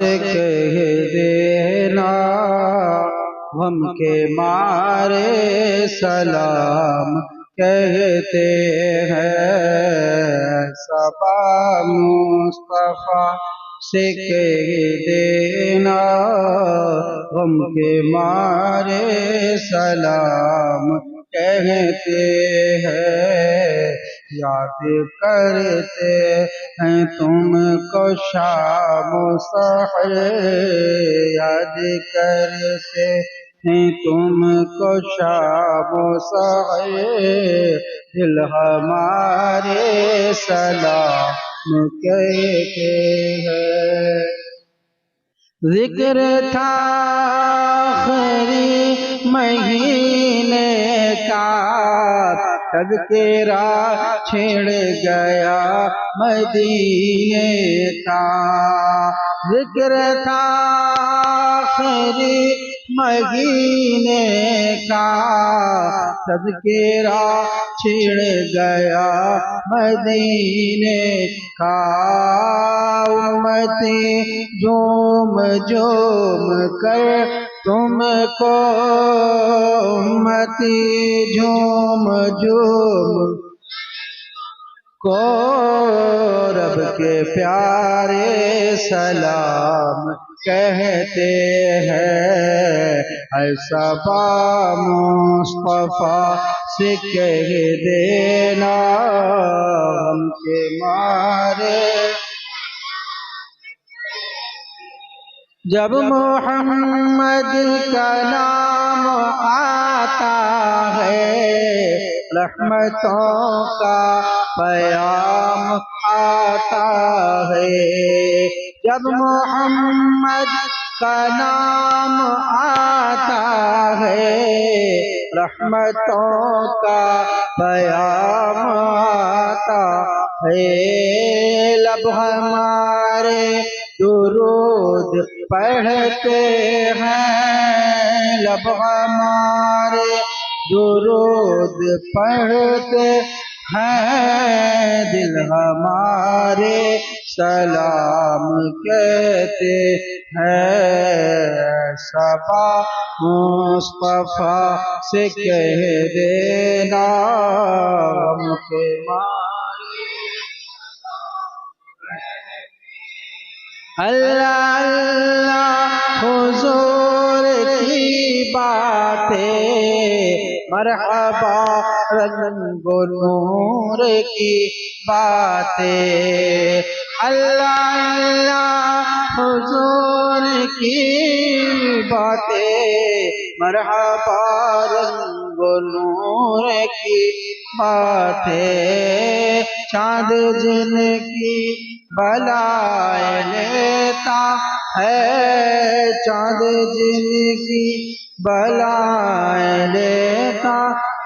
کہہ دینا غم کے مارے سلام کہتے ہیں صبا مصطفیٰ سے کہہ دینا غم کے مارے سلام کہتے ہیں یاد کرتے ہیں تم کو شام و سحر یاد کرتے ہیں تم کو شام و سحر دل ہمارے سلام کہتے ہیں ذکر تھا آخری مہینے کا تذکرہ چھڑ گیا مدینے کا ذکر تھا آخری مہینے کا تذکرہ چھڑ گیا مدینے کا امتی جھوم جھوم کر تم کو امتی جھوم جھوم کو رب کے پیارے سلام کہتے ہیں صبا مصطفیٰ سے کہہ دینا غم کے مارے جب محمد کا نام آتا ہے رحمتوں کا پیام آتا ہے جب محمد کا نام آتا ہے رحمتوں کا پیام آتا ہے لب ہمارے درود پڑھتے ہیں لب ہمارے درود پڑھتے ہیں دل ہمارے سلام کہتے ہیں صبا مصطفیٰ سے کہہ دینا غم کے مارے اللہ اللہ حضور کی باتیں مرحبا رنگ و نور کی باتیں اللہ اللہ حضور کی باتیں مرحبا رنگ و نور کی باتیں چاند جن کی بلائے لیتا ہے چاند جن کی بلائے لیتا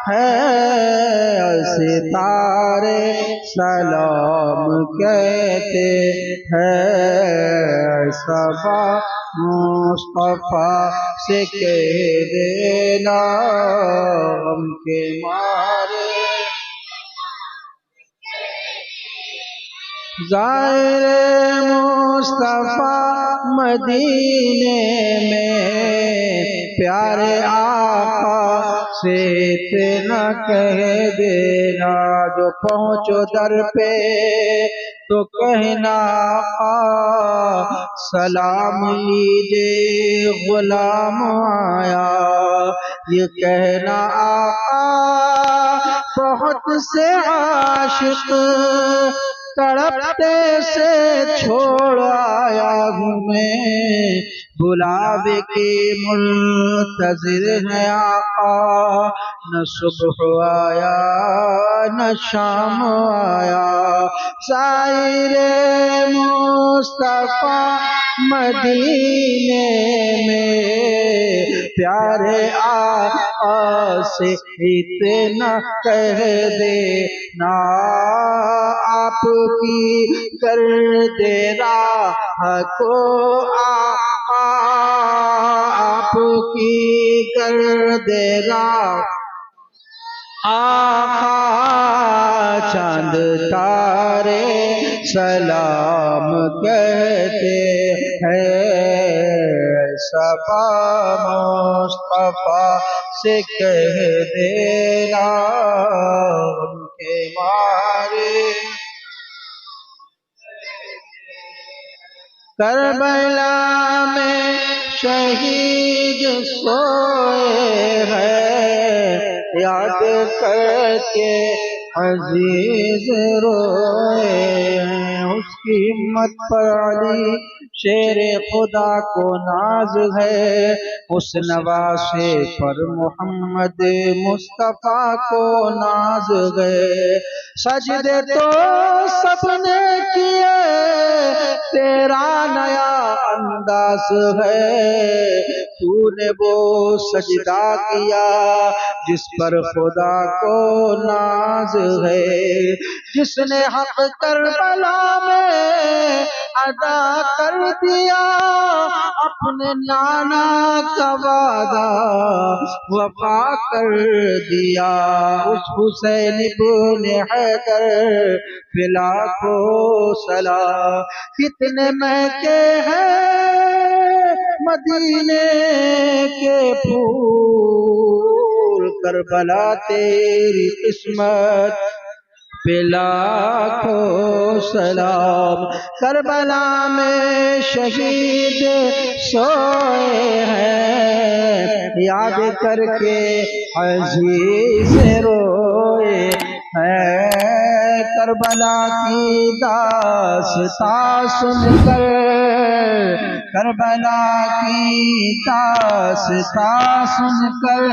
ہے ستارے سلام کہتے ہیں صبا مصطفیٰ سے کہہ دینا غم کے مارے ظاہر مصطفیٰ مدینے میں پیارے آقا سے اتنا کہہ دینا جو پہنچو در پہ تو کہنا آقا سلام لیجے غلام آیا یہ کہنا آقا بہت سے عاشق تڑپتے سے چھوڑ آیا ہوں میں بلاوے کے منتظر ہے آقا نہ صبح آیا نہ شام آیا سائر مصطفیٰ مدینے میں پیارے آقا سے اتنا کہہ دینا آپ کی کر دے راہ کو آقا آپ کی کر دے راہ آقا چاند تارے سلام کہتے ہے صفا مصطفیٰ سے کہہ دینا غم کے مارے کربلا میں شہید سوئے ہیں یاد کر کے عزیز روئے ہیں اس کی ہمت پر علی شیر خدا کو ناز ہے اس نواسے پر محمد مصطفیٰ کو ناز ہے سجدے تو سب نے کیے تیرا نیا انداز ہے تو نے وہ سجدہ کیا جس پر خدا کو ناز ہے جس نے حق کربلا میں ادا کر دیا اپنے نانا کا وعدہ وفا کر دیا اس حسین ابن حیدر پہ لاکھوں سلام کتنے مہکے ہیں مدینے کے پھول کربلا تیری قسمت پہ لاکھوں سلام کربلا میں شہید سوئے ہیں یاد کر کے عزیز روئے ہیں کربلا کی داستان سن کر کربلا کی داستان سن کر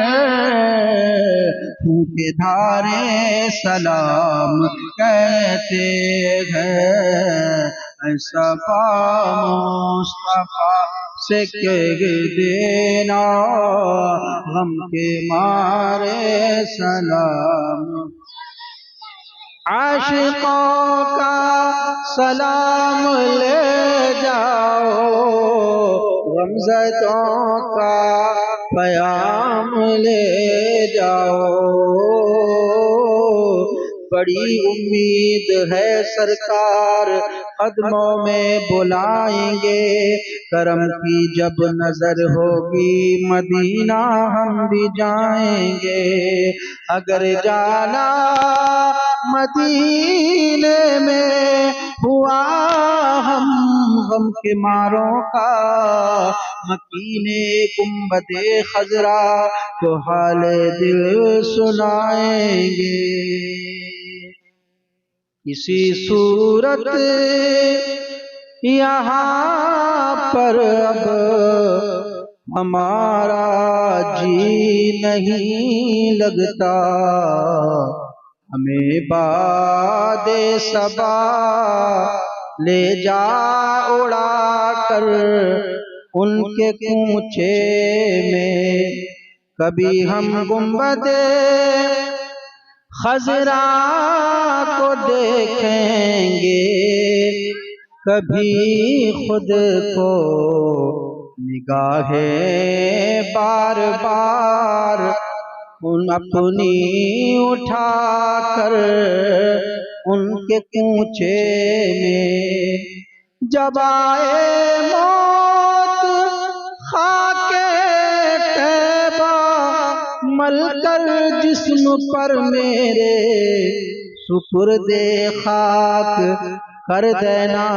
پھوٹے دھارے سلام کہتے ہیں صفا مصطفیٰ سے کہہ دینا غم کے مارے سلام عاشقوں کا سلام لے جاؤ غمزدوں کا پیام لے جاؤ بڑی امید ہے سرکار قدموں میں بلائیں گے کرم کی جب نظر ہوگی مدینہ ہم بھی جائیں گے اگر جانا مدینے میں ہوا ہم غم کے ماروں کا مکینے گنبد خضرا کو حال دل سنائیں گے اسی صورت یہاں پر اب ہمارا جی نہیں لگتا ہمیں باد صبا لے جا اڑا کر ان کے کوچے میں کبھی ہم گنبد خضرا کو دیکھیں گے کبھی خود کو نگاہیں بار بار اپنی اٹھا کر ان کے کوچے میں جب آئے موت خاک طیبہ مل کر جسم پر میرے سپرد خاک کر دینا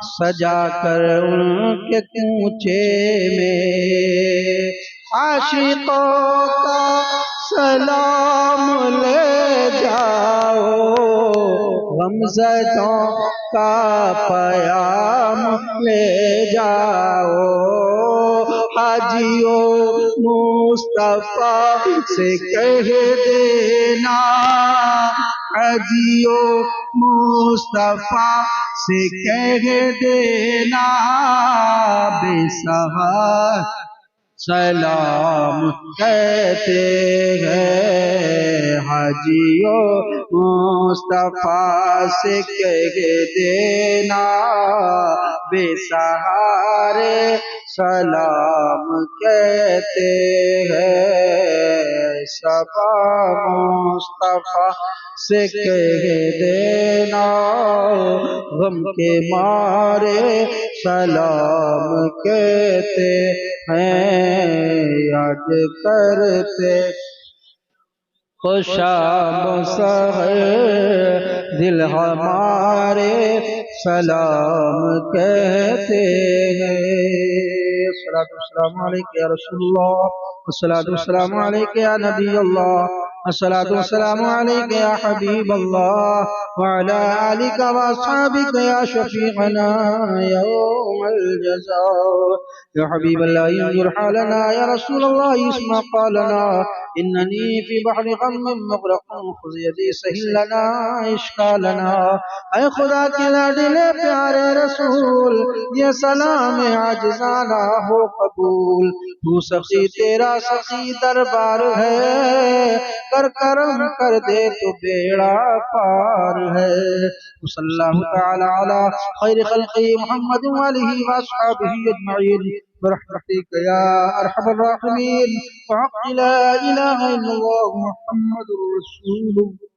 سجا کر ان کے کوچے میں عاشقوں کا سلام لے جاؤ غمزدوں کا پیام لے جاؤ حاجیوں مصطفیٰ سے کہہ دینا حاجیوں مصطفیٰ سے کہہ دینا بے سہار سلام کہتے ہیں حاجیوں مصطفیٰ سے کہہ دینا بے سہارے سلام کہتے ہیں صبا مصطفیٰ سے کہہ دینا غم کے مارے سلام کہتے ہیں یاد کرتے خوشام سحر دل ہمارے سلام کہتے ہیں الصلاۃ والسلام علیک یا رسول اللہ الصلاۃ والسلام علیک یا نبی اللہ الصلاۃ والسلام علیک یا حبیب اللہ وعلى آلك واصحابك يا شفيعنا يوم الجزاء يا حبيب الله انظر حالنا يا رسول الله اسمع قالنا إنني في بحر غم مغرق خذ يدي سهل لنا اشکالنا اے خدا کے لاڈلے پیارے رسول یہ سلام عاجزانہ ہو قبول تو سخی تیرا سخی دربار ہے کر کرم کر دے تو بیڑا پار ہے صلی اللہ تعالی علی خیر خلقی محمد وآلہ واصحابہ اجمعین برحمتك يا أرحم الراحمين وحق لا إله إلا الله محمد رسول الله